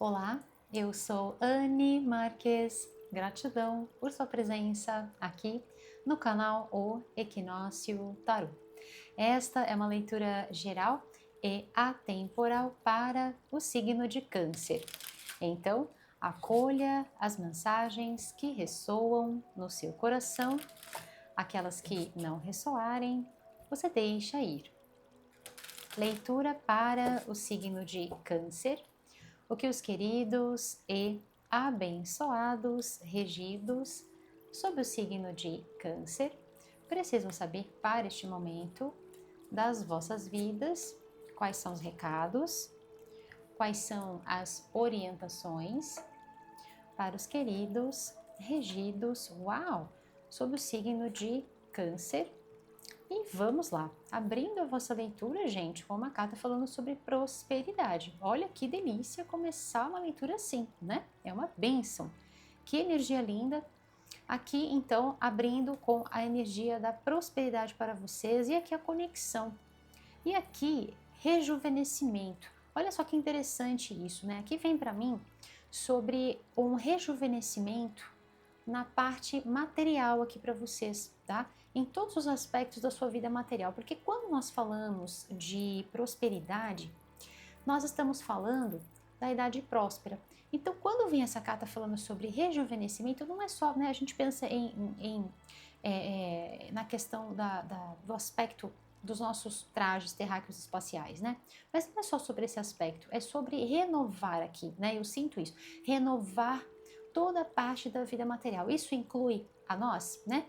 Olá, eu sou Anne Marques. Gratidão por sua presença aqui no canal O Equinócio Tarô. Esta é uma leitura geral e atemporal para o signo de Câncer. Então, acolha as mensagens que ressoam no seu coração, aquelas que não ressoarem, você deixa ir. Leitura para o signo de Câncer. O que os queridos e abençoados regidos sob o signo de Câncer precisam saber para este momento das vossas vidas, quais são os recados, quais são as orientações para os queridos regidos, sob o signo de Câncer. E vamos lá, abrindo a vossa leitura, gente, com uma carta falando sobre prosperidade. Olha que delícia começar uma leitura assim, né? É uma bênção. Que energia linda. Aqui, então, abrindo com a energia da prosperidade para vocês e aqui a conexão. E aqui, rejuvenescimento. Olha só que interessante isso, né? Aqui vem para mim sobre um rejuvenescimento na parte material aqui para vocês, tá? Em todos os aspectos da sua vida material, porque quando nós falamos de prosperidade, nós estamos falando da idade próspera. Então, quando vem essa carta falando sobre rejuvenescimento, não é só, né? A gente pensa na questão do aspecto dos nossos trajes terráqueos espaciais, né? Mas não é só sobre esse aspecto, é sobre renovar aqui, né? Eu sinto isso, renovar toda a parte da vida material. Isso inclui a nós, né?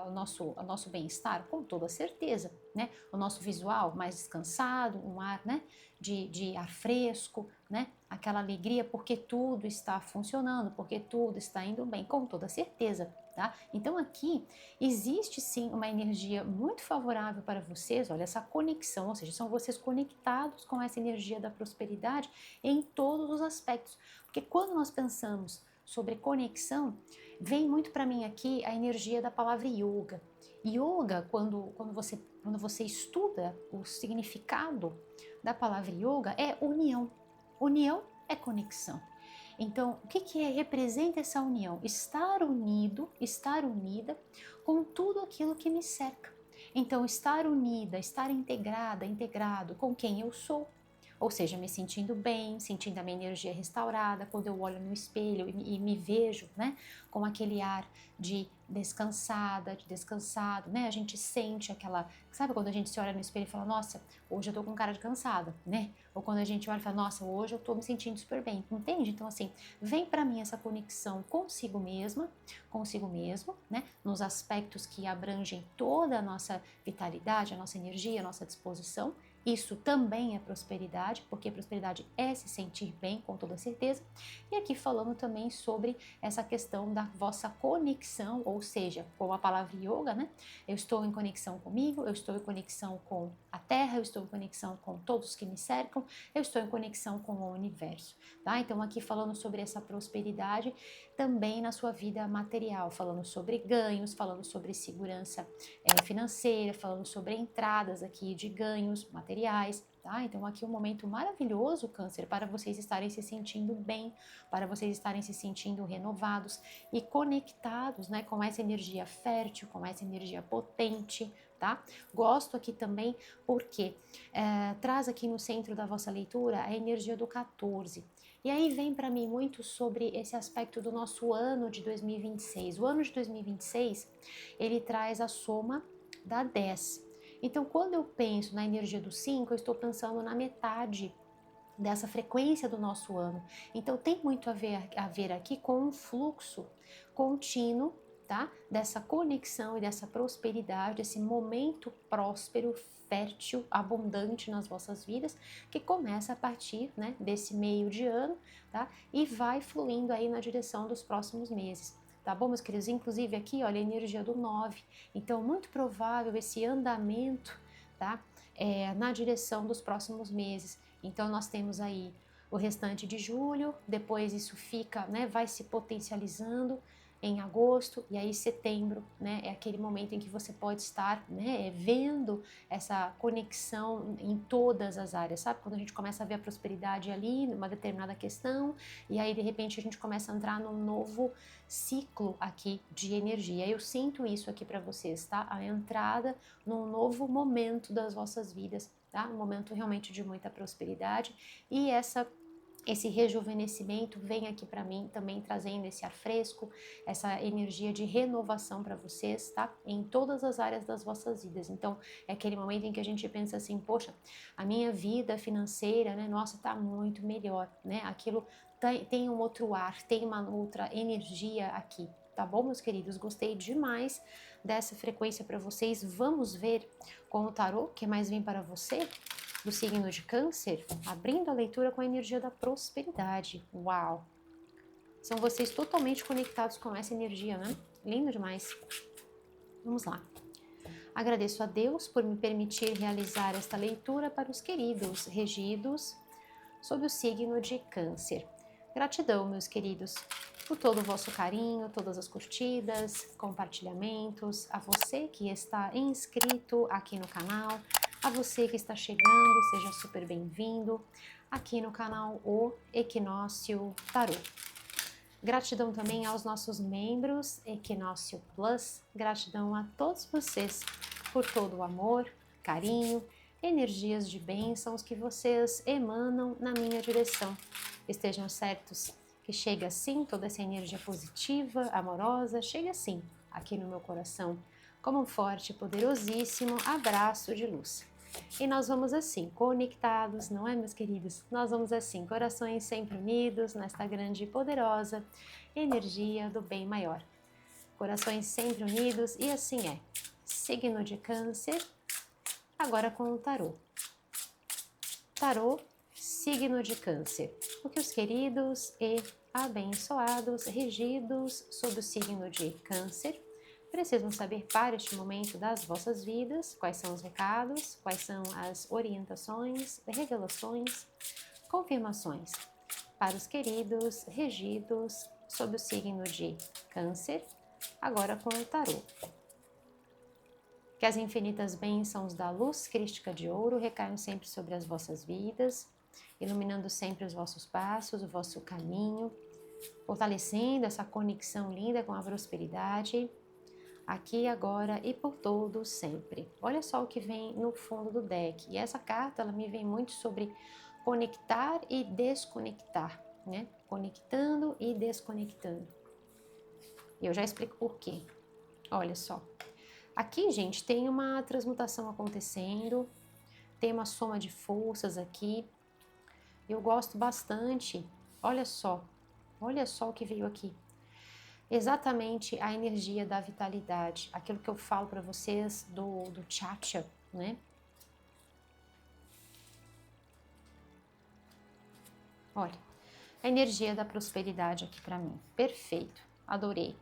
O nosso bem-estar, com toda certeza, né? O nosso visual mais descansado, um ar, né? De ar fresco, né? Aquela alegria porque tudo está funcionando, porque tudo está indo bem, com toda certeza, tá? Então aqui existe sim uma energia muito favorável para vocês, olha, essa conexão, ou seja, são vocês conectados com essa energia da prosperidade em todos os aspectos, porque quando nós pensamos sobre conexão, vem muito para mim aqui a energia da palavra yoga. Yoga, quando você estuda o significado da palavra yoga, é união. União é conexão. Então, o que representa essa união? Estar unido, estar unida com tudo aquilo que me cerca. Então, estar unida, estar integrada, integrado com quem eu sou, ou seja, me sentindo bem, sentindo a minha energia restaurada, quando eu olho no espelho e me vejo, né, com aquele ar de descansada, de descansado, né, a gente sente aquela, sabe quando a gente se olha no espelho e fala, nossa, hoje eu tô com cara de cansada, né, ou quando a gente olha e fala, nossa, hoje eu tô me sentindo super bem, entende? Então assim, vem para mim essa conexão consigo mesma, consigo mesmo, né, nos aspectos que abrangem toda a nossa vitalidade, a nossa energia, a nossa disposição. Isso também é prosperidade, porque prosperidade é se sentir bem, com toda certeza. E aqui falando também sobre essa questão da vossa conexão, ou seja, com a palavra yoga, né? Eu estou em conexão comigo, eu estou em conexão com a Terra, eu estou em conexão com todos que me cercam, eu estou em conexão com o universo, tá? Então aqui falando sobre essa prosperidade também na sua vida material, falando sobre ganhos, falando sobre segurança financeira, falando sobre entradas aqui de ganhos materiais, tá? Então aqui um momento maravilhoso, Câncer, para vocês estarem se sentindo bem, para vocês estarem se sentindo renovados e conectados, né, com essa energia fértil, com essa energia potente, tá? Gosto aqui também porque traz aqui no centro da vossa leitura a energia do 14. E aí vem para mim muito sobre esse aspecto do nosso ano de 2026. O ano de 2026, ele traz a soma da 10. Então, quando eu penso na energia do 5, eu estou pensando na metade dessa frequência do nosso ano. Então, tem muito a ver aqui com um fluxo contínuo, tá? Dessa conexão e dessa prosperidade, esse momento próspero, fértil, abundante nas vossas vidas, que começa a partir, né, desse meio de ano, tá? E vai fluindo aí na direção dos próximos meses. Tá bom, meus queridos? Inclusive aqui, olha, a energia do 9. Então, muito provável esse andamento, tá? Na direção dos próximos meses. Então, nós temos aí o restante de julho, depois isso fica, né, vai se potencializando em agosto, e aí setembro, né, é aquele momento em que você pode estar, né, vendo essa conexão em todas as áreas, sabe? Quando a gente começa a ver a prosperidade ali, numa determinada questão, e aí de repente a gente começa a entrar num novo ciclo aqui de energia. Eu sinto isso aqui para vocês, tá? A entrada num novo momento das vossas vidas, tá? Um momento realmente de muita prosperidade, e esse rejuvenescimento vem aqui para mim também trazendo esse ar fresco, essa energia de renovação para vocês, tá? Em todas as áreas das vossas vidas. Então, é aquele momento em que a gente pensa assim, poxa, a minha vida financeira, né? Nossa, tá muito melhor, né? Aquilo tem um outro ar, tem uma outra energia aqui. Tá bom, meus queridos? Gostei demais dessa frequência para vocês. Vamos ver com o tarô o que mais vem para você? Do signo de Câncer, abrindo a leitura com a energia da prosperidade. Uau! São vocês totalmente conectados com essa energia, né? Lindo demais. Vamos lá. Agradeço a Deus por me permitir realizar esta leitura para os queridos regidos sob o signo de Câncer. Gratidão, meus queridos, por todo o vosso carinho, todas as curtidas, compartilhamentos, a você que está inscrito aqui no canal, a você que está chegando, seja super bem-vindo aqui no canal O Equinócio Tarô. Gratidão também aos nossos membros Equinócio Plus, gratidão a todos vocês por todo o amor, carinho, energias de bênçãos que vocês emanam na minha direção. Estejam certos que chega assim toda essa energia positiva, amorosa, chega assim aqui no meu coração como um forte e poderosíssimo abraço de luz. E nós vamos assim, conectados, não é, meus queridos? Nós vamos assim, corações sempre unidos nesta grande e poderosa energia do bem maior. Corações sempre unidos e assim é. Signo de Câncer, agora com o tarô. Tarô, signo de Câncer. O que os queridos e abençoados, regidos sob o signo de Câncer, precisam saber para este momento das vossas vidas, quais são os recados, quais são as orientações, revelações, confirmações para os queridos regidos sob o signo de Câncer, agora com o tarô. Que as infinitas bênçãos da luz crística de ouro recaiam sempre sobre as vossas vidas, iluminando sempre os vossos passos, o vosso caminho, fortalecendo essa conexão linda com a prosperidade, aqui, agora e por todo sempre. Olha só o que vem no fundo do deck. E essa carta, ela me vem muito sobre conectar e desconectar, né? Conectando e desconectando. E eu já explico por quê. Olha só. Aqui, gente, tem uma transmutação acontecendo, tem uma soma de forças aqui. Eu gosto bastante. Olha só o que veio aqui. Exatamente a energia da vitalidade, aquilo que eu falo para vocês do Chacha, né? Olha, a energia da prosperidade aqui para mim, perfeito, adorei.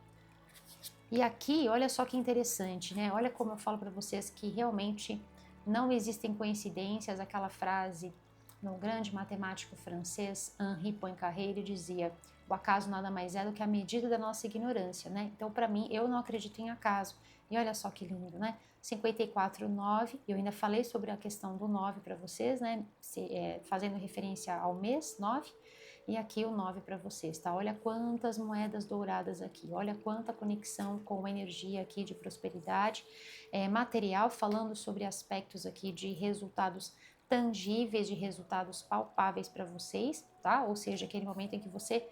E aqui, olha só que interessante, né? Olha como eu falo para vocês que realmente não existem coincidências. Aquela frase no grande matemático francês Henri Poincaré, ele dizia: o acaso nada mais é do que a medida da nossa ignorância, né? Então, para mim, eu não acredito em acaso. E olha só que lindo, né? 54, 9, eu ainda falei sobre a questão do 9 para vocês, né? Fazendo referência ao mês 9, e aqui o 9 para vocês, tá? Olha quantas moedas douradas aqui, olha quanta conexão com a energia aqui de prosperidade, material, falando sobre aspectos aqui de resultados tangíveis, de resultados palpáveis para vocês, tá? Ou seja, aquele momento em que você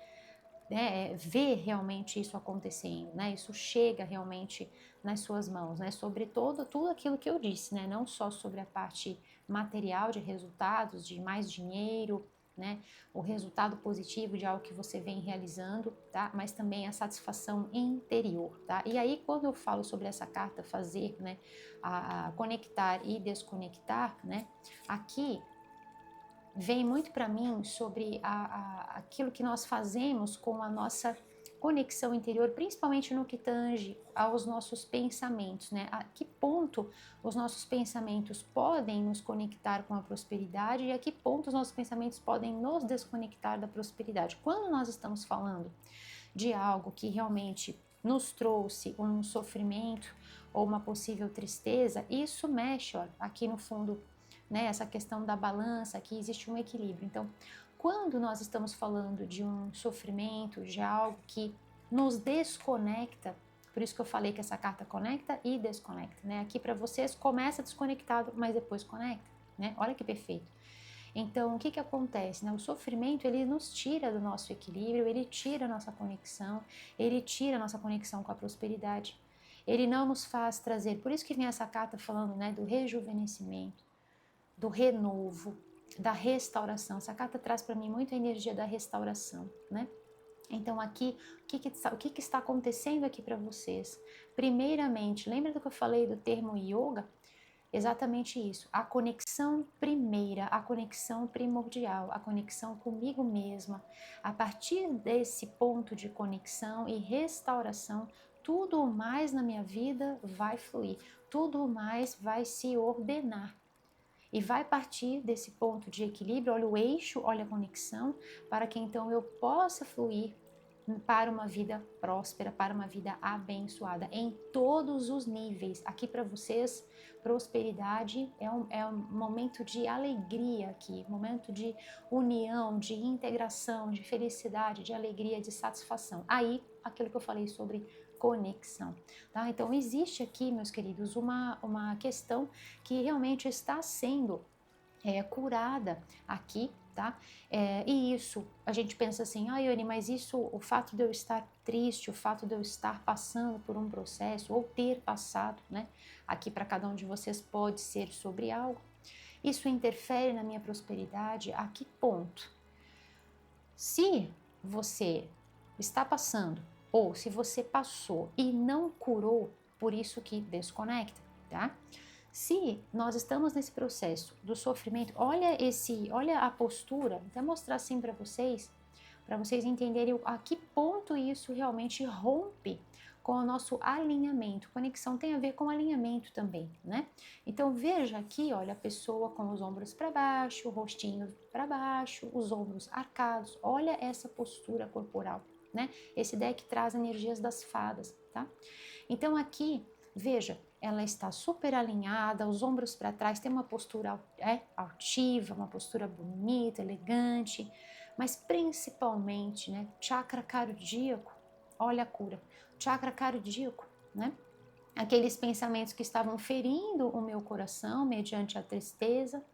vê realmente isso acontecendo, né? Isso chega realmente nas suas mãos, né? Sobre tudo aquilo que eu disse, né? Não só sobre a parte material de resultados, de mais dinheiro, né? O resultado positivo de algo que você vem realizando, tá? Mas também a satisfação interior, tá? E aí, quando eu falo sobre essa carta fazer, né? A conectar e desconectar, né? Aqui vem muito para mim sobre aquilo que nós fazemos com a nossa conexão interior, principalmente no que tange aos nossos pensamentos, né? A que ponto os nossos pensamentos podem nos conectar com a prosperidade e a que ponto os nossos pensamentos podem nos desconectar da prosperidade. Quando nós estamos falando de algo que realmente nos trouxe um sofrimento ou uma possível tristeza, isso mexe, ó, aqui no fundo, né, essa questão da balança, aqui existe um equilíbrio. Então, quando nós estamos falando de um sofrimento, de algo que nos desconecta, por isso que eu falei que essa carta conecta e desconecta, né? Aqui para vocês começa desconectado, mas depois conecta, né? Olha que perfeito. Então, o que acontece? Né? O sofrimento, ele nos tira do nosso equilíbrio, ele tira a nossa conexão, ele tira a nossa conexão com a prosperidade. Ele não nos faz trazer, por isso que vem essa carta falando, né, do rejuvenescimento, do renovo, da restauração. Essa carta traz para mim muito a energia da restauração, né? Então aqui, o que está acontecendo aqui para vocês? Primeiramente, lembra do que eu falei do termo yoga? Exatamente isso, a conexão primeira, a conexão primordial, a conexão comigo mesma. A partir desse ponto de conexão e restauração, tudo mais na minha vida vai fluir, tudo mais vai se ordenar. E vai partir desse ponto de equilíbrio, olha o eixo, olha a conexão, para que então eu possa fluir para uma vida próspera, para uma vida abençoada, em todos os níveis. Aqui para vocês, prosperidade é um momento de alegria aqui, momento de união, de integração, de felicidade, de alegria, de satisfação. Aí, aquilo que eu falei sobre conexão, tá? Então, existe aqui, meus queridos, uma questão que realmente está sendo curada aqui, tá? E isso, a gente pensa assim, Ione, mas isso, o fato de eu estar triste, o fato de eu estar passando por um processo, ou ter passado, né? Aqui para cada um de vocês pode ser sobre algo. Isso interfere na minha prosperidade? A que ponto? Se você está passando, ou se você passou e não curou, por isso que desconecta, tá? Se nós estamos nesse processo do sofrimento, olha a postura, vou até mostrar assim para vocês entenderem a que ponto isso realmente rompe com o nosso alinhamento. Conexão tem a ver com alinhamento também, né? Então veja aqui, olha, a pessoa com os ombros para baixo, o rostinho para baixo, os ombros arcados. Olha essa postura corporal, né? Esse deck traz energias das fadas, tá? Então aqui, veja, ela está super alinhada, os ombros para trás, tem uma postura altiva, uma postura bonita, elegante, mas principalmente, né, chakra cardíaco, olha a cura, chakra cardíaco, né? Aqueles pensamentos que estavam ferindo o meu coração mediante a tristeza,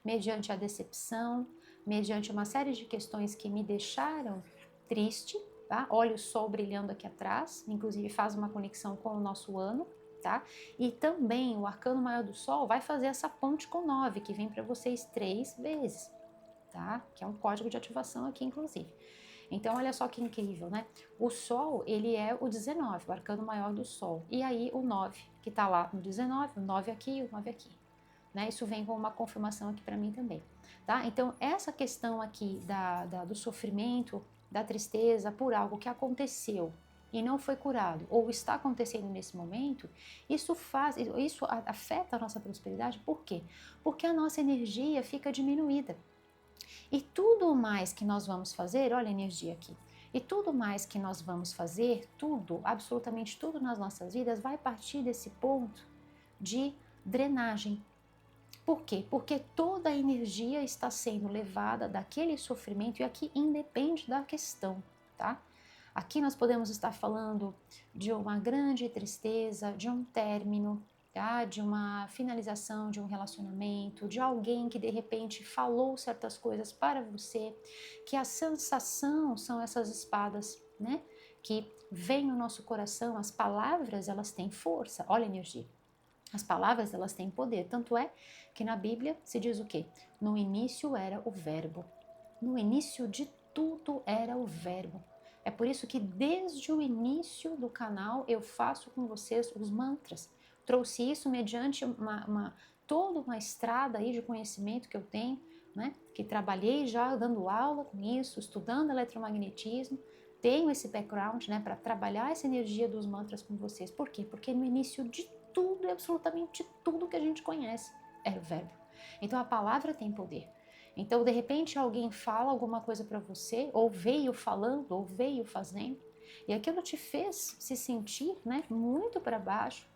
mediante a decepção, mediante uma série de questões que me deixaram triste, tá? Olha o sol brilhando aqui atrás, inclusive faz uma conexão com o nosso ano, tá? E também o arcano maior do sol vai fazer essa ponte com 9, que vem para vocês 3 vezes, tá? Que é um código de ativação aqui, inclusive. Então, olha só que incrível, né? O Sol, ele é o 19, o arcano maior do Sol. E aí, o 9, que tá lá no 19, o 9 aqui, o 9 aqui. Né? Isso vem com uma confirmação aqui para mim também, tá? Então, essa questão aqui do sofrimento, da tristeza por algo que aconteceu e não foi curado, ou está acontecendo nesse momento, isso afeta a nossa prosperidade. Por quê? Porque a nossa energia fica diminuída. E tudo mais que nós vamos fazer, olha a energia aqui, e tudo mais que nós vamos fazer, tudo, absolutamente tudo nas nossas vidas vai partir desse ponto de drenagem. Por quê? Porque toda a energia está sendo levada daquele sofrimento e aqui independe da questão, tá? Aqui nós podemos estar falando de uma grande tristeza, de um término, tá? De uma finalização de um relacionamento, de alguém que de repente falou certas coisas para você, que a sensação são essas espadas, né? Que vem no nosso coração, as palavras elas têm força, olha a energia. As palavras elas têm poder, tanto é que na Bíblia se diz o quê? No início era o verbo. No início de tudo era o verbo. É por isso que desde o início do canal eu faço com vocês os mantras. Trouxe isso mediante toda uma estrada aí de conhecimento que eu tenho, né? Que trabalhei já dando aula com isso, estudando eletromagnetismo. Tenho esse background, né, para trabalhar essa energia dos mantras com vocês. Por quê? Porque no início de tudo, absolutamente tudo que a gente conhece era o verbo. Então a palavra tem poder. Então, de repente, alguém fala alguma coisa para você, ou veio falando, ou veio fazendo, E aquilo te fez se sentir, né, muito para baixo,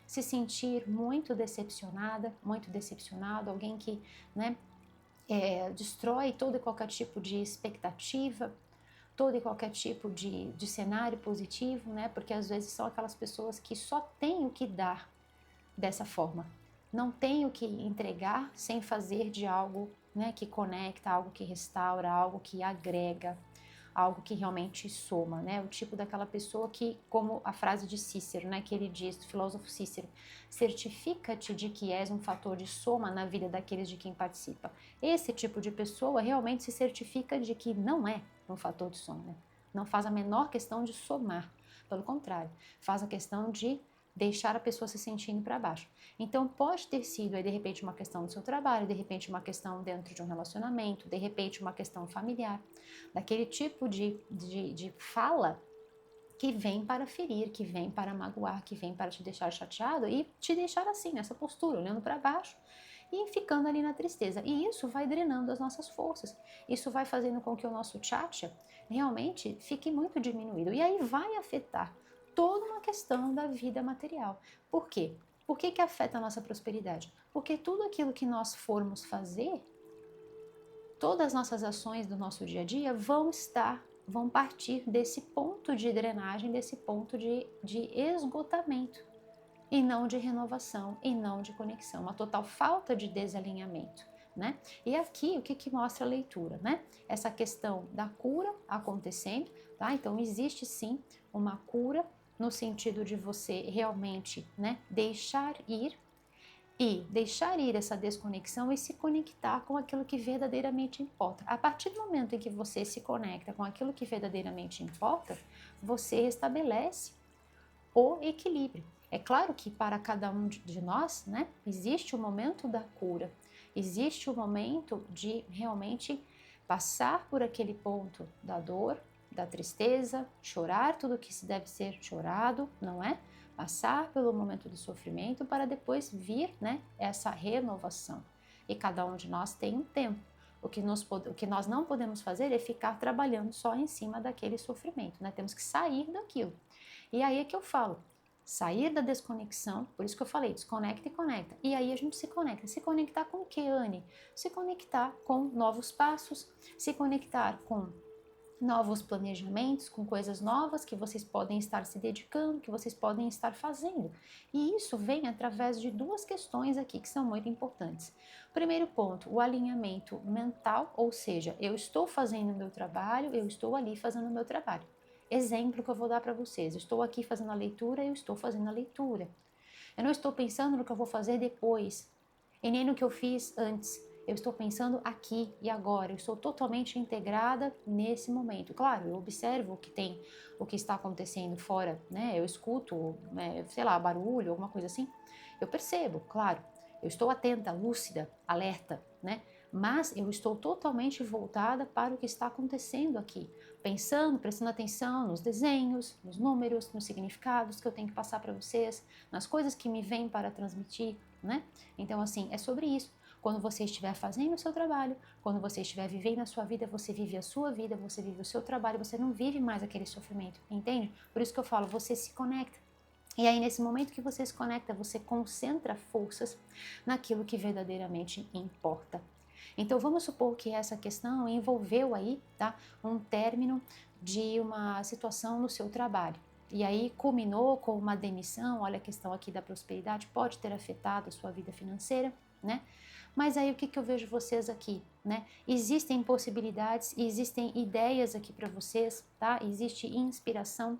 se sentir muito decepcionada, muito decepcionado, alguém que, né, destrói todo e qualquer tipo de expectativa, todo e qualquer tipo de cenário positivo, né? Porque às vezes são aquelas pessoas que só têm o que dar dessa forma, não têm o que entregar sem fazer de algo, né, que conecta, algo que restaura, algo que agrega, algo que realmente soma, né? O tipo daquela pessoa que, como a frase de Cícero, né, que ele diz, do filósofo Cícero, certifica-te de que és um fator de soma na vida daqueles de quem participa. Esse tipo de pessoa realmente se certifica de que não é um fator de soma, né? Não faz a menor questão de somar, pelo contrário, faz a questão de deixar a pessoa se sentindo para baixo. Então pode ter sido aí de repente uma questão do seu trabalho, de repente uma questão dentro de um relacionamento, de repente uma questão familiar, daquele tipo de fala que vem para ferir, que vem para magoar, que vem para te deixar chateado e te deixar assim, nessa postura, olhando para baixo e ficando ali na tristeza. E isso vai drenando as nossas forças. Isso vai fazendo com que o nosso tchatcha realmente fique muito diminuído. E aí vai afetar toda uma questão da vida material. Por quê? Por que afeta a nossa prosperidade? Porque tudo aquilo que nós formos fazer, todas as nossas ações do nosso dia a dia vão partir desse ponto de drenagem, desse ponto de esgotamento, e não de renovação, e não de conexão, uma total falta de desalinhamento, né? E aqui, o que mostra a leitura, né? Essa questão da cura acontecendo, tá? Então, existe sim uma cura no sentido de você realmente, né, deixar ir essa desconexão e se conectar com aquilo que verdadeiramente importa. A partir do momento em que você se conecta com aquilo que verdadeiramente importa, você restabelece o equilíbrio. É claro que para cada um de nós, né, existe o momento da cura, existe o momento de realmente passar por aquele ponto da dor, da tristeza, chorar tudo que se deve ser chorado, não é? Passar pelo momento do sofrimento para depois vir, né, essa renovação. E cada um de nós tem um tempo. O que nós não podemos fazer é ficar trabalhando só em cima daquele sofrimento, né? Temos que sair daquilo. E aí é que eu falo, sair da desconexão, por isso que eu falei, desconecta e conecta. E aí a gente se conecta. Se conectar com o que, Anne? Se conectar com novos passos, se conectar com novos planejamentos, com coisas novas que vocês podem estar se dedicando, que vocês podem estar fazendo. E isso vem através de duas questões aqui que são muito importantes. Primeiro ponto, o alinhamento mental, ou seja, eu estou fazendo o meu trabalho, eu estou ali fazendo o meu trabalho. Exemplo que eu vou dar para vocês, eu estou aqui fazendo a leitura, eu estou fazendo a leitura. Eu não estou pensando no que eu vou fazer depois, e nem no que eu fiz antes. Eu estou pensando aqui e agora. Eu estou totalmente integrada nesse momento. Claro, eu observo o que está acontecendo fora, né? Eu escuto, sei lá, barulho, alguma coisa assim. Eu percebo, claro. Eu estou atenta, lúcida, alerta, né? Mas eu estou totalmente voltada para o que está acontecendo aqui, pensando, prestando atenção nos desenhos, nos números, nos significados que eu tenho que passar para vocês, nas coisas que me vêm para transmitir, né? Então, assim, é sobre isso. Quando você estiver fazendo o seu trabalho, quando você estiver vivendo a sua vida, você vive a sua vida, você vive o seu trabalho, você não vive mais aquele sofrimento, entende? Por isso que eu falo, você se conecta. E aí, nesse momento que você se conecta, você concentra forças naquilo que verdadeiramente importa. Então, vamos supor que essa questão envolveu aí, tá, um término de uma situação no seu trabalho. E aí culminou com uma demissão, olha a questão aqui da prosperidade, pode ter afetado a sua vida financeira, né? Mas aí o que eu vejo vocês aqui, né? Existem possibilidades, existem ideias aqui para vocês, tá? Existe inspiração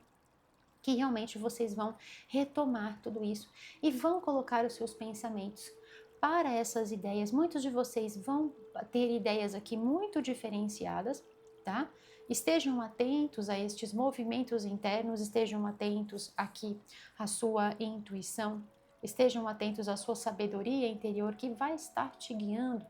que realmente vocês vão retomar tudo isso e vão colocar os seus pensamentos para essas ideias. Muitos de vocês vão ter ideias aqui muito diferenciadas, tá? Estejam atentos a estes movimentos internos, estejam atentos aqui à sua intuição, estejam atentos à sua sabedoria interior que vai estar te guiando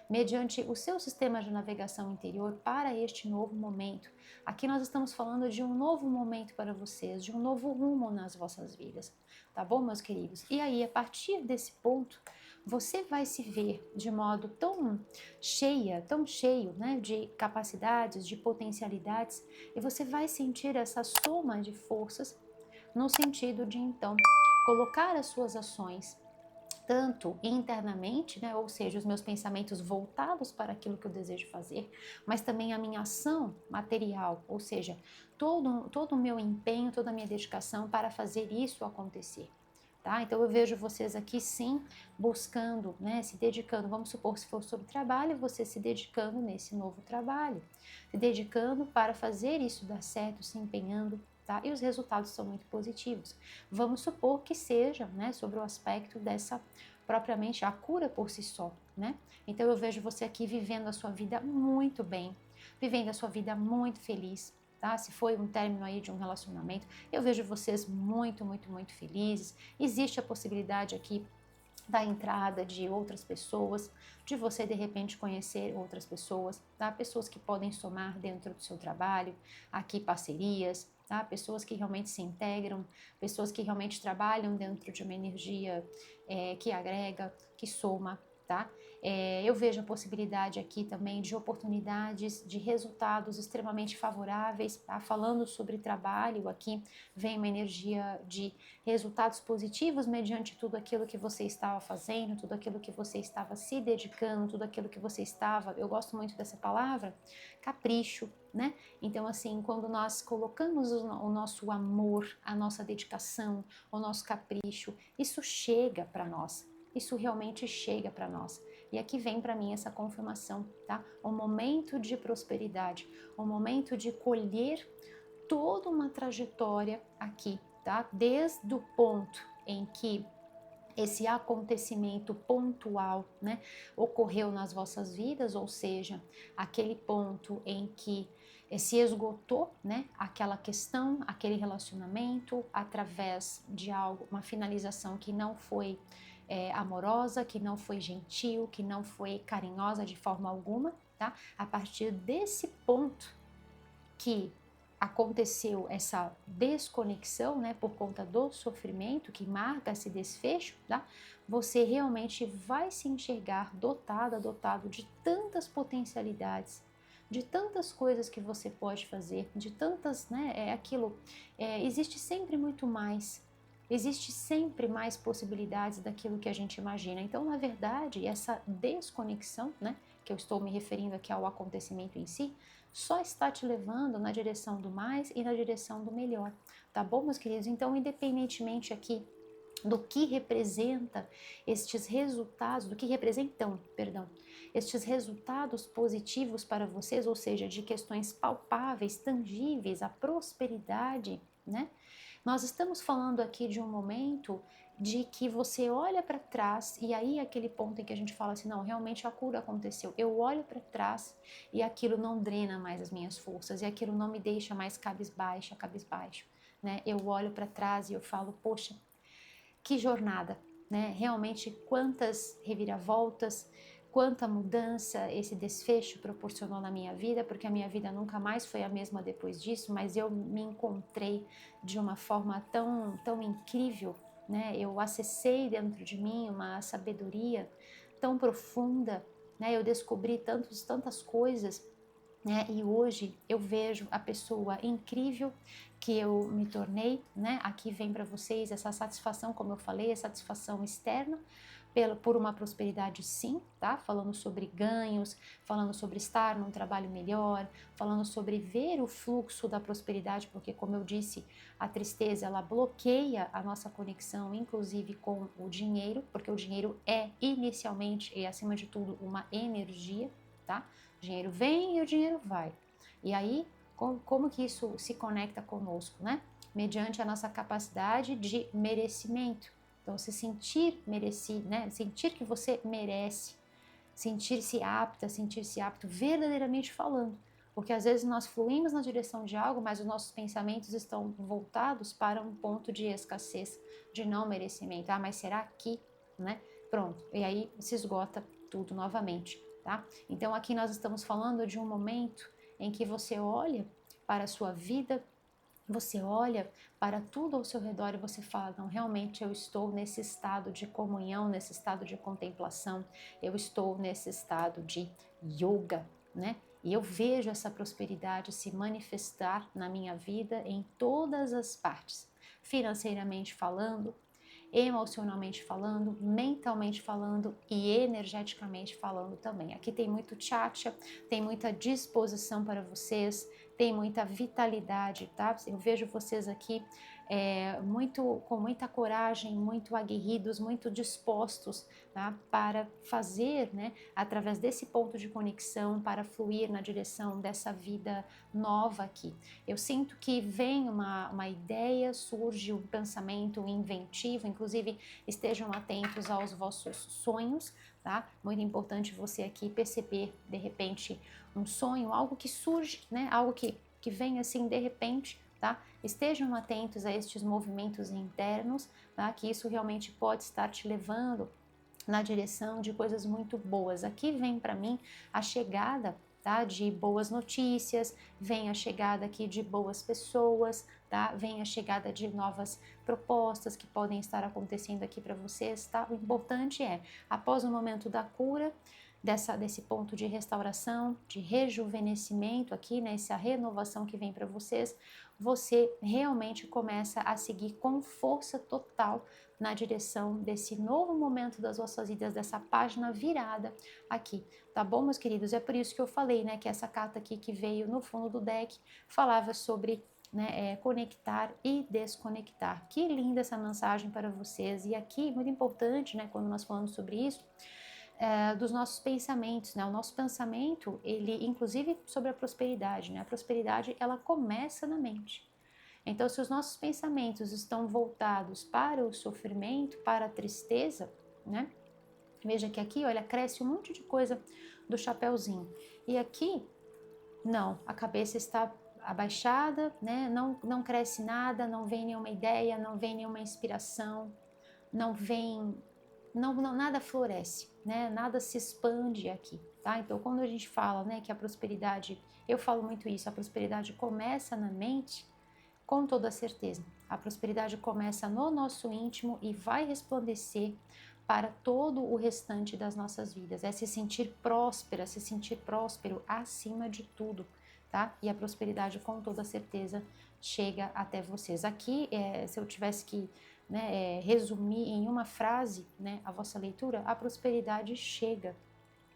mediante o seu sistema de navegação interior para este novo momento. Aqui nós estamos falando de um novo momento para vocês, de um novo rumo nas vossas vidas, tá bom, meus queridos? E aí, a partir desse ponto, você vai se ver de modo tão cheio, né, de capacidades, de potencialidades, e você vai sentir essa soma de forças no sentido de então colocar as suas ações tanto internamente, né, ou seja, os meus pensamentos voltados para aquilo que eu desejo fazer, mas também a minha ação material, ou seja, todo o meu empenho, toda a minha dedicação para fazer isso acontecer. Tá? Então eu vejo vocês aqui sim buscando, né, se dedicando, vamos supor, se for sobre trabalho, você se dedicando nesse novo trabalho, se dedicando para fazer isso dar certo, se empenhando, tá? E os resultados são muito positivos. Vamos supor que seja, né, sobre o aspecto dessa propriamente a cura por si só, né? Então eu vejo você aqui vivendo a sua vida muito bem, vivendo a sua vida muito feliz, tá? Se foi um término aí de um relacionamento, eu vejo vocês muito, muito, muito felizes. Existe a possibilidade aqui da entrada de outras pessoas, de você de repente conhecer outras pessoas, tá? Pessoas que podem somar dentro do seu trabalho, aqui parcerias, tá? Pessoas que realmente se integram, pessoas que realmente trabalham dentro de uma energia que agrega, que soma, tá? Eu vejo a possibilidade aqui também de oportunidades, de resultados extremamente favoráveis, tá? Falando sobre trabalho, aqui vem uma energia de resultados positivos mediante tudo aquilo que você estava fazendo, tudo aquilo que você estava se dedicando, tudo aquilo que você estava, eu gosto muito dessa palavra, capricho, né? Então, assim, quando nós colocamos o nosso amor, a nossa dedicação, o nosso capricho, isso chega para nós. Isso realmente chega para nós. E aqui vem para mim essa confirmação, tá? O momento de prosperidade, o momento de colher toda uma trajetória aqui, tá? Desde o ponto em que esse acontecimento pontual, né, ocorreu nas vossas vidas, ou seja, aquele ponto em que se esgotou, né, aquela questão, aquele relacionamento através de algo, uma finalização que não foi amorosa, que não foi gentil, que não foi carinhosa de forma alguma, tá? A partir desse ponto que aconteceu essa desconexão, né, por conta do sofrimento que marca esse desfecho, tá? Você realmente vai se enxergar dotado de tantas potencialidades, de tantas coisas que você pode fazer, de tantas, né, existe sempre muito mais. Existe sempre mais possibilidades daquilo que a gente imagina. Então, na verdade, essa desconexão, né, que eu estou me referindo aqui ao acontecimento em si, só está te levando na direção do mais e na direção do melhor, tá bom, meus queridos? Então, independentemente aqui do que representa estes resultados, do que representam, perdão, estes resultados positivos para vocês, ou seja, de questões palpáveis, tangíveis, a prosperidade, né? Nós estamos falando aqui de um momento de que você olha para trás e aí é aquele ponto em que a gente fala assim, não, realmente a cura aconteceu. Eu olho para trás e aquilo não drena mais as minhas forças e aquilo não me deixa mais cabisbaixo, né? Eu olho para trás e eu falo, poxa, que jornada, né? Realmente quantas reviravoltas, quanta mudança esse desfecho proporcionou na minha vida, porque a minha vida nunca mais foi a mesma depois disso, mas eu me encontrei de uma forma tão incrível, né? Eu acessei dentro de mim uma sabedoria tão profunda, né? Eu descobri tantas coisas, né? E hoje eu vejo a pessoa incrível que eu me tornei, né? Aqui vem para vocês essa satisfação, como eu falei, a satisfação externa por uma prosperidade, sim, tá? Falando sobre ganhos, falando sobre estar num trabalho melhor, falando sobre ver o fluxo da prosperidade, porque como eu disse, a tristeza ela bloqueia a nossa conexão, inclusive com o dinheiro, porque o dinheiro é inicialmente e acima de tudo uma energia, tá? O dinheiro vem e o dinheiro vai. E aí, como que isso se conecta conosco, né? Mediante a nossa capacidade de merecimento. Então, se sentir merecido, né? Sentir que você merece, sentir-se apto verdadeiramente falando. Porque às vezes nós fluímos na direção de algo, mas os nossos pensamentos estão voltados para um ponto de escassez, de não merecimento. Ah, mas será que, né? Pronto. E aí se esgota tudo novamente, tá? Então aqui nós estamos falando de um momento em que você olha para a sua vida você olha para tudo ao seu redor e você fala, não, realmente eu estou nesse estado de comunhão, nesse estado de contemplação, eu estou nesse estado de yoga, né? E eu vejo essa prosperidade se manifestar na minha vida em todas as partes, financeiramente falando, emocionalmente falando, mentalmente falando e energeticamente falando também. Aqui tem muito tchatcha, tem muita disposição para vocês, tem muita vitalidade, tá? Eu vejo vocês aqui com muita coragem, muito aguerridos, muito dispostos, tá? Para fazer, né, através desse ponto de conexão, para fluir na direção dessa vida nova aqui. Eu sinto que vem uma ideia, surge um pensamento inventivo, inclusive estejam atentos aos vossos sonhos, tá? Muito importante você aqui perceber, de repente, um sonho, algo que surge, né? Algo que vem assim de repente, tá? Estejam atentos a estes movimentos internos, tá? Que isso realmente pode estar te levando na direção de coisas muito boas. Aqui vem para mim a chegada, tá, de boas notícias, vem a chegada aqui de boas pessoas, tá? Vem a chegada de novas propostas que podem estar acontecendo aqui para vocês, tá? O importante é, após o momento da cura, desse ponto de restauração, de rejuvenescimento aqui, né, essa renovação que vem para vocês, você realmente começa a seguir com força total na direção desse novo momento das vossas vidas, dessa página virada aqui, tá bom, meus queridos? É por isso que eu falei, né, que essa carta aqui que veio no fundo do deck falava sobre, né, conectar e desconectar. Que linda essa mensagem para vocês. E aqui, muito importante, né, quando nós falamos sobre isso, dos nossos pensamentos, né? O nosso pensamento, ele, inclusive sobre a prosperidade, né? A prosperidade, ela começa na mente. Então, se os nossos pensamentos estão voltados para o sofrimento, para a tristeza, né? Veja que aqui, olha, cresce um monte de coisa do chapeuzinho. E aqui, não, a cabeça está abaixada, né? Não cresce nada, não vem nenhuma ideia, não vem nenhuma inspiração, não vem, nada floresce, né? Nada se expande aqui, tá? Então, quando a gente fala, né, que a prosperidade, eu falo muito isso, a prosperidade começa na mente, com toda certeza. A prosperidade começa no nosso íntimo e vai resplandecer para todo o restante das nossas vidas. É se sentir próspera, se sentir próspero acima de tudo, tá? E a prosperidade, com toda certeza, chega até vocês. Aqui, se eu tivesse que, né, resumir em uma frase, né, a vossa leitura, a prosperidade chega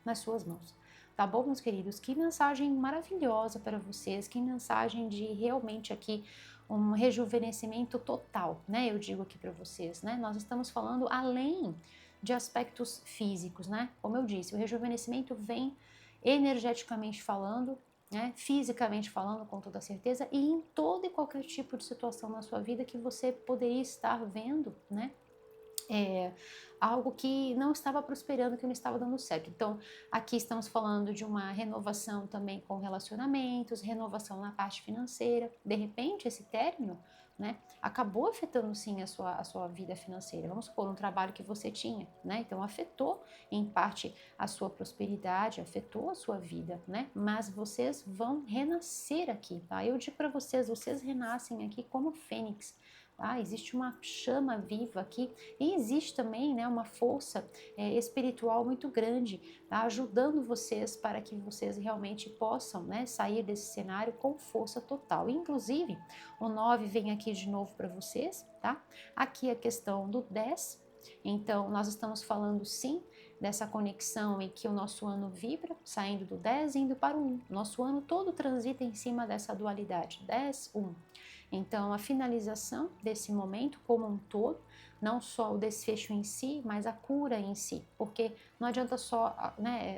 nas suas mãos. Tá bom, meus queridos? Que mensagem maravilhosa para vocês, que mensagem de realmente aqui um rejuvenescimento total, né? Eu digo aqui para vocês, né? Nós estamos falando além de aspectos físicos, né? Como eu disse, o rejuvenescimento vem energeticamente falando, né? Fisicamente falando, com toda certeza, e em todo e qualquer tipo de situação na sua vida que você poderia estar vendo, né? Algo que não estava prosperando, que não estava dando certo. Então, aqui estamos falando de uma renovação também com relacionamentos, renovação na parte financeira. De repente, esse término, né, acabou afetando sim a sua vida financeira. Vamos supor, um trabalho que você tinha, né? Então, afetou em parte a sua prosperidade, afetou a sua vida, né? Mas vocês vão renascer aqui, tá? Eu digo para vocês, vocês renascem aqui como fênix. Ah, existe uma chama viva aqui e existe também, né, uma força espiritual muito grande, tá, ajudando vocês para que vocês realmente possam, né, sair desse cenário com força total. Inclusive, o 9 vem aqui de novo para vocês, tá? Aqui a questão do 10. Então, nós estamos falando sim dessa conexão em que o nosso ano vibra, saindo do 10 e indo para o 1. Nosso ano todo transita em cima dessa dualidade, 10, 1. Então, a finalização desse momento como um todo, não só o desfecho em si, mas a cura em si, porque não adianta só, né,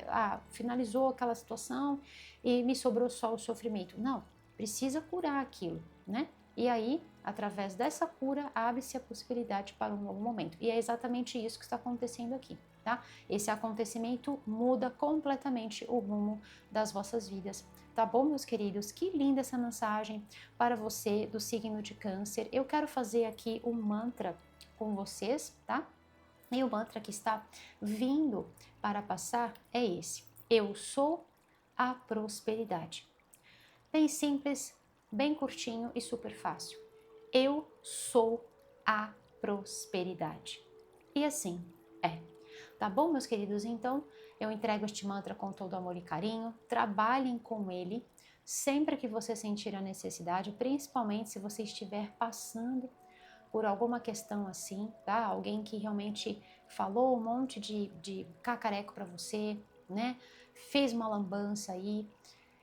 finalizou aquela situação e me sobrou só o sofrimento. Não, precisa curar aquilo, né? E aí, através dessa cura, abre-se a possibilidade para um novo momento. E é exatamente isso que está acontecendo aqui, tá? Esse acontecimento muda completamente o rumo das vossas vidas. Tá bom, meus queridos? Que linda essa mensagem para você do signo de Câncer. Eu quero fazer aqui um mantra com vocês, tá? E o mantra que está vindo para passar é esse: eu sou a prosperidade. Bem simples, bem curtinho e super fácil. Eu sou a prosperidade. E assim é. Tá bom, meus queridos? Então, eu entrego este mantra com todo amor e carinho. Trabalhem com ele sempre que você sentir a necessidade, principalmente se você estiver passando por alguma questão assim, tá? Alguém que realmente falou um monte de cacareco para você, né? Fez uma lambança aí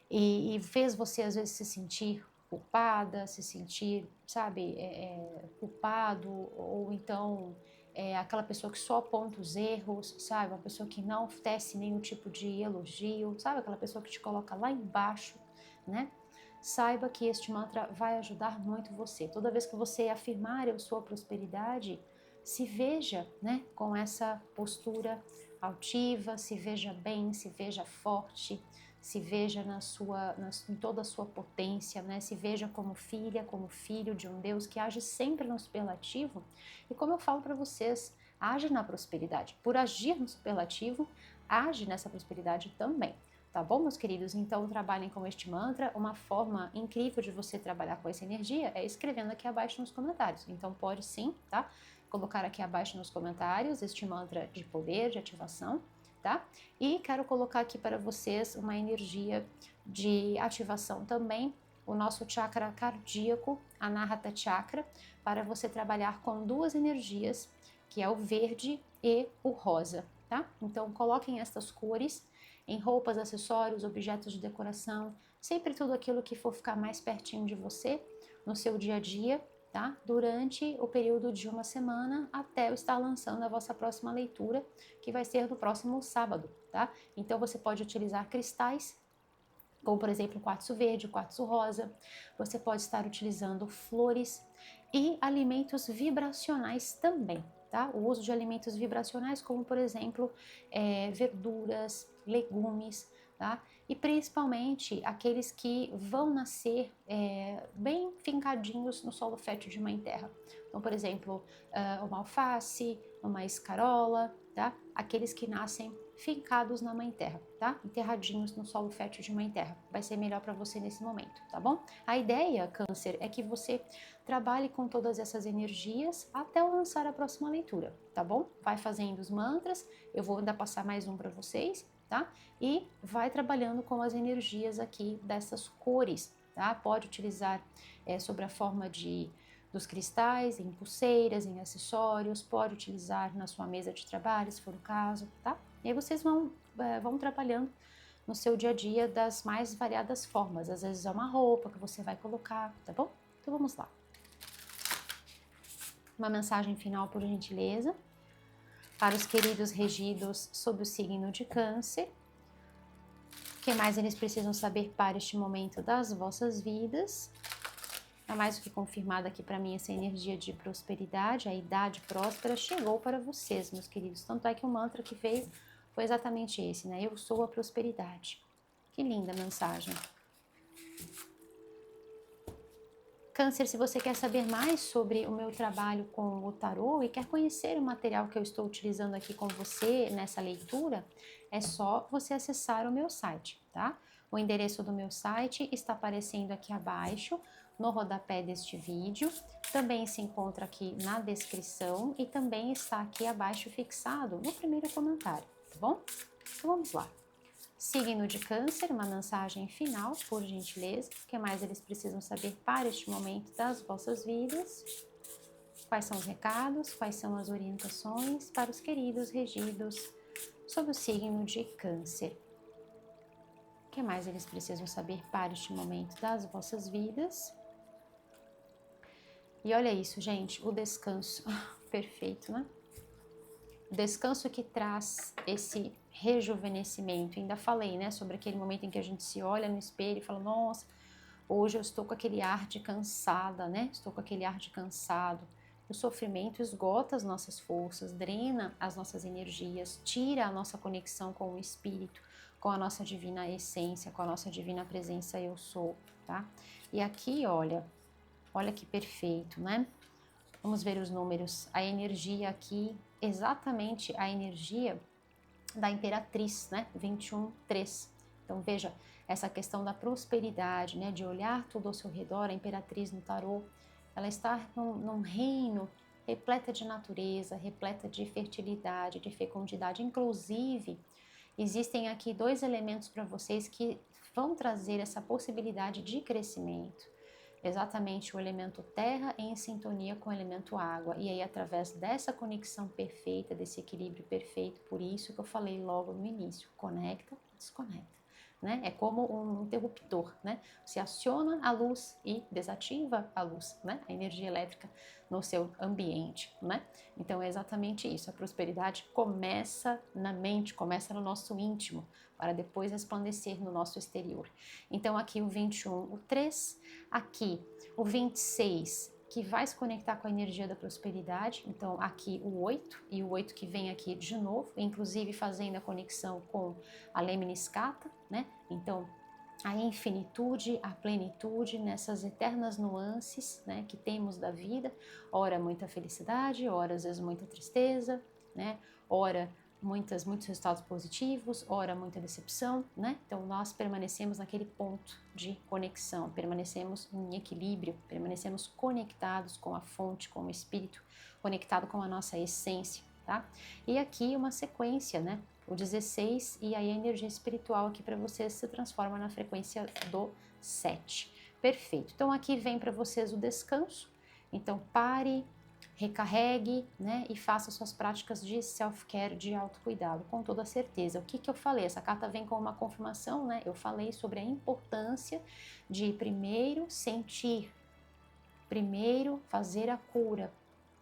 e fez você às vezes se sentir culpada, se sentir, sabe, culpado, ou então aquela pessoa que só aponta os erros, sabe, uma pessoa que não tece nenhum tipo de elogio, sabe, aquela pessoa que te coloca lá embaixo, né? Saiba que este mantra vai ajudar muito você. Toda vez que você afirmar eu sou a prosperidade, se veja, né, com essa postura altiva, se veja bem, se veja forte, se veja em toda a sua potência, né? Se veja como filha, como filho de um Deus que age sempre no superlativo. E como eu falo para vocês, age na prosperidade. Por agir no superlativo, age nessa prosperidade também. Tá bom, meus queridos? Então, trabalhem com este mantra. Uma forma incrível de você trabalhar com essa energia é escrevendo aqui abaixo nos comentários. Então, pode sim, tá? Colocar aqui abaixo nos comentários este mantra de poder, de ativação, tá? E quero colocar aqui para vocês uma energia de ativação também, o nosso chakra cardíaco, Anahata Chakra, para você trabalhar com duas energias, que é o verde e o rosa, tá? Então, coloquem estas cores em roupas, acessórios, objetos de decoração, sempre tudo aquilo que for ficar mais pertinho de você no seu dia a dia, tá? Durante o período de uma semana até eu estar lançando a vossa próxima leitura, que vai ser no próximo sábado, tá? Então você pode utilizar cristais, como por exemplo o quartzo verde, o quartzo rosa. Você pode estar utilizando flores e alimentos vibracionais também, tá? O uso de alimentos vibracionais, como por exemplo verduras, legumes, tá? E principalmente aqueles que vão nascer bem fincadinhos no solo fértil de mãe terra. Então, por exemplo, uma alface, uma escarola, tá? Aqueles que nascem fincados na mãe terra, tá? Enterradinhos no solo fértil de mãe terra. Vai ser melhor para você nesse momento, tá bom? A ideia, Câncer, é que você trabalhe com todas essas energias até eu lançar a próxima leitura, tá bom? Vai fazendo os mantras, eu vou ainda passar mais um para vocês, tá? E vai trabalhando com as energias aqui dessas cores, tá? Pode utilizar sobre a forma dos cristais, em pulseiras, em acessórios, pode utilizar na sua mesa de trabalho, se for o caso, tá? E aí vocês vão trabalhando no seu dia a dia das mais variadas formas. Às vezes é uma roupa que você vai colocar, tá bom? Então vamos lá. Uma mensagem final, por gentileza, para os queridos regidos sob o signo de Câncer. O que mais eles precisam saber para este momento das vossas vidas? É mais do que confirmada aqui para mim essa energia de prosperidade, a idade próspera chegou para vocês, meus queridos. Tanto é que o mantra que veio foi exatamente esse, né? Eu sou a prosperidade. Que linda mensagem. Câncer, se você quer saber mais sobre o meu trabalho com o tarô e quer conhecer o material que eu estou utilizando aqui com você nessa leitura, é só você acessar o meu site, tá? O endereço do meu site está aparecendo aqui abaixo, no rodapé deste vídeo, também se encontra aqui na descrição e também está aqui abaixo fixado no primeiro comentário, tá bom? Então vamos lá. Signo de Câncer, uma mensagem final, por gentileza. O que mais eles precisam saber para este momento das vossas vidas? Quais são os recados? Quais são as orientações para os queridos regidos sob o signo de Câncer? O que mais eles precisam saber para este momento das vossas vidas? E olha isso, gente, o descanso. Perfeito, né? O descanso que traz esse rejuvenescimento. Ainda falei, né, sobre aquele momento em que a gente se olha no espelho e fala, nossa, hoje eu estou com aquele ar de cansada, né? Estou com aquele ar de cansado. O sofrimento esgota as nossas forças, drena as nossas energias, tira a nossa conexão com o espírito, com a nossa divina essência, com a nossa divina presença eu sou, tá? E aqui, olha que perfeito, né? Vamos ver os números. A energia aqui, exatamente a energia da Imperatriz, né? 21, 3. Então veja, essa questão da prosperidade, né, de olhar tudo ao seu redor, a imperatriz no tarô, ela está num reino repleta de natureza, repleta de fertilidade, de fecundidade. Inclusive, existem aqui 2 elementos para vocês que vão trazer essa possibilidade de crescimento. Exatamente o elemento terra em sintonia com o elemento água. E aí, através dessa conexão perfeita, desse equilíbrio perfeito, por isso que eu falei logo no início, conecta, desconecta. Né? É como um interruptor, né? Você aciona a luz e desativa a luz, né? A energia elétrica no seu ambiente, né? Então é exatamente isso. A prosperidade começa na mente, começa no nosso íntimo, para depois resplandecer no nosso exterior. Então aqui o 21, o 3, aqui o 26, que vai se conectar com a energia da prosperidade. Então aqui o 8 e o 8 que vem aqui de novo, inclusive fazendo a conexão com a Lemniscata, né? Então a infinitude, a plenitude nessas eternas nuances, né, que temos da vida, ora muita felicidade, ora às vezes muita tristeza, né? Ora muitos resultados positivos, ora muita decepção, né? Então nós permanecemos naquele ponto de conexão, permanecemos em equilíbrio, permanecemos conectados com a fonte, com o espírito, conectado com a nossa essência, tá? E aqui uma sequência, né? O 16 e aí a energia espiritual aqui para vocês se transforma na frequência do 7. Perfeito. Então aqui vem para vocês o descanso. Então pare, recarregue, né, e faça suas práticas de self-care, de autocuidado, com toda certeza. O que eu falei? Essa carta vem com uma confirmação, né? Eu falei sobre a importância de primeiro sentir, primeiro fazer a cura,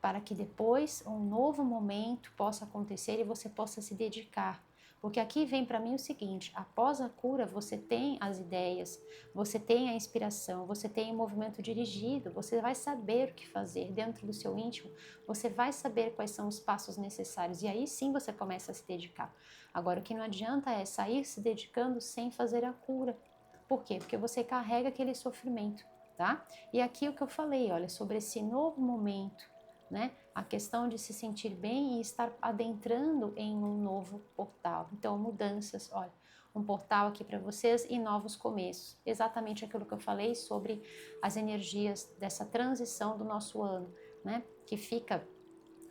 para que depois um novo momento possa acontecer e você possa se dedicar. Porque aqui vem para mim o seguinte, após a cura você tem as ideias, você tem a inspiração, você tem o movimento dirigido, você vai saber o que fazer dentro do seu íntimo, você vai saber quais são os passos necessários e aí sim você começa a se dedicar. Agora o que não adianta é sair se dedicando sem fazer a cura. Por quê? Porque você carrega aquele sofrimento, tá? E aqui o que eu falei, olha, sobre esse novo momento, né? A questão de se sentir bem e estar adentrando em um novo portal. Então, mudanças, olha, um portal aqui para vocês e novos começos. Exatamente aquilo que eu falei sobre as energias dessa transição do nosso ano, né? Que fica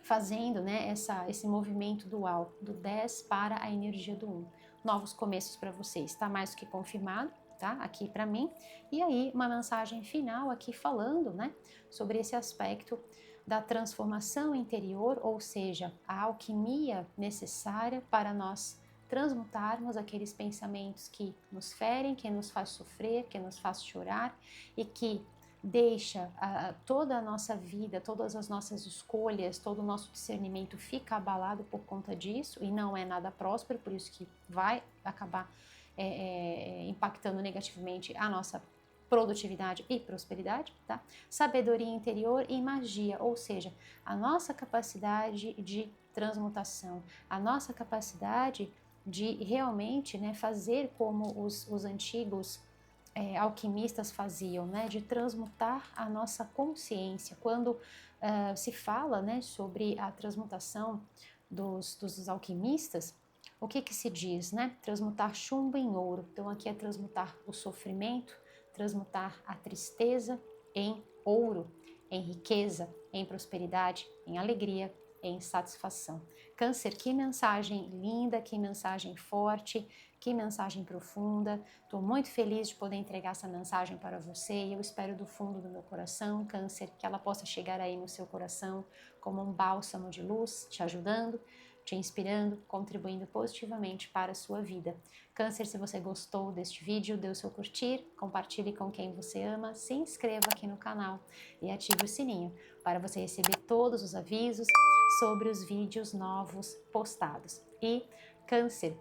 fazendo, né, esse movimento dual, do 10 para a energia do 1. Novos começos para vocês, está mais do que confirmado, tá? Aqui para mim. E aí, uma mensagem final aqui falando, né, sobre esse aspecto da transformação interior, ou seja, a alquimia necessária para nós transmutarmos aqueles pensamentos que nos ferem, que nos faz sofrer, que nos faz chorar e que deixa toda a nossa vida, todas as nossas escolhas, todo o nosso discernimento fica abalado por conta disso e não é nada próspero, por isso que vai acabar impactando negativamente a nossa produtividade e prosperidade, tá? Sabedoria interior e magia, ou seja, a nossa capacidade de transmutação, a nossa capacidade de realmente, né, fazer como os antigos alquimistas faziam, né, de transmutar a nossa consciência. Quando se fala, né, sobre a transmutação dos alquimistas, o que se diz, né? Transmutar chumbo em ouro. Então aqui é transmutar o sofrimento, transmutar a tristeza em ouro, em riqueza, em prosperidade, em alegria, em satisfação. Câncer, que mensagem linda, que mensagem forte, que mensagem profunda. Estou muito feliz de poder entregar essa mensagem para você e eu espero do fundo do meu coração, Câncer, que ela possa chegar aí no seu coração como um bálsamo de luz, te ajudando, te inspirando, contribuindo positivamente para a sua vida. Câncer, se você gostou deste vídeo, dê o seu curtir, compartilhe com quem você ama, se inscreva aqui no canal e ative o sininho para você receber todos os avisos sobre os vídeos novos postados. E Câncer,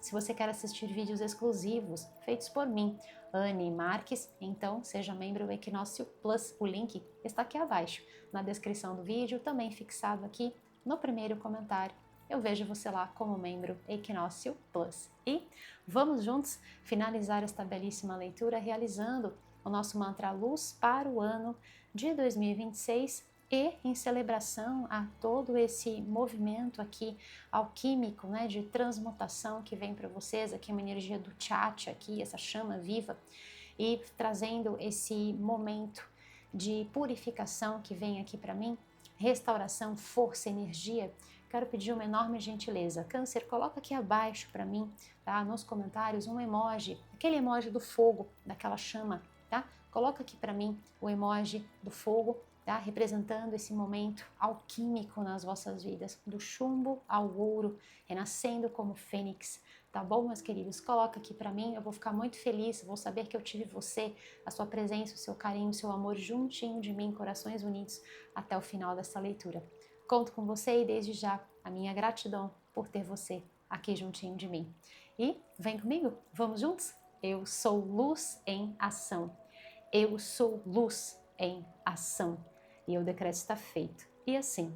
se você quer assistir vídeos exclusivos feitos por mim, Anne Marques, então seja membro do Equinócio Plus. O link está aqui abaixo, na descrição do vídeo, também fixado aqui no primeiro comentário. Eu vejo você lá como membro Equinócio Plus. E vamos juntos finalizar esta belíssima leitura realizando o nosso mantra luz para o ano de 2026, E em celebração a todo esse movimento aqui alquímico, né, de transmutação que vem para vocês, aqui uma energia do chat aqui, essa chama viva, e trazendo esse momento de purificação que vem aqui para mim, restauração, força, energia, quero pedir uma enorme gentileza. Câncer, coloca aqui abaixo para mim, tá, nos comentários, um emoji, aquele emoji do fogo, daquela chama, tá? Coloca aqui para mim o emoji do fogo, tá? Representando esse momento alquímico nas vossas vidas, do chumbo ao ouro, renascendo como fênix, tá bom, meus queridos? Coloca aqui para mim, eu vou ficar muito feliz, vou saber que eu tive você, a sua presença, o seu carinho, o seu amor juntinho de mim, corações unidos, até o final dessa leitura. Conto com você e desde já a minha gratidão por ter você aqui juntinho de mim. E vem comigo, vamos juntos? Eu sou luz em ação. Eu sou luz em ação. E o decreto está feito. E assim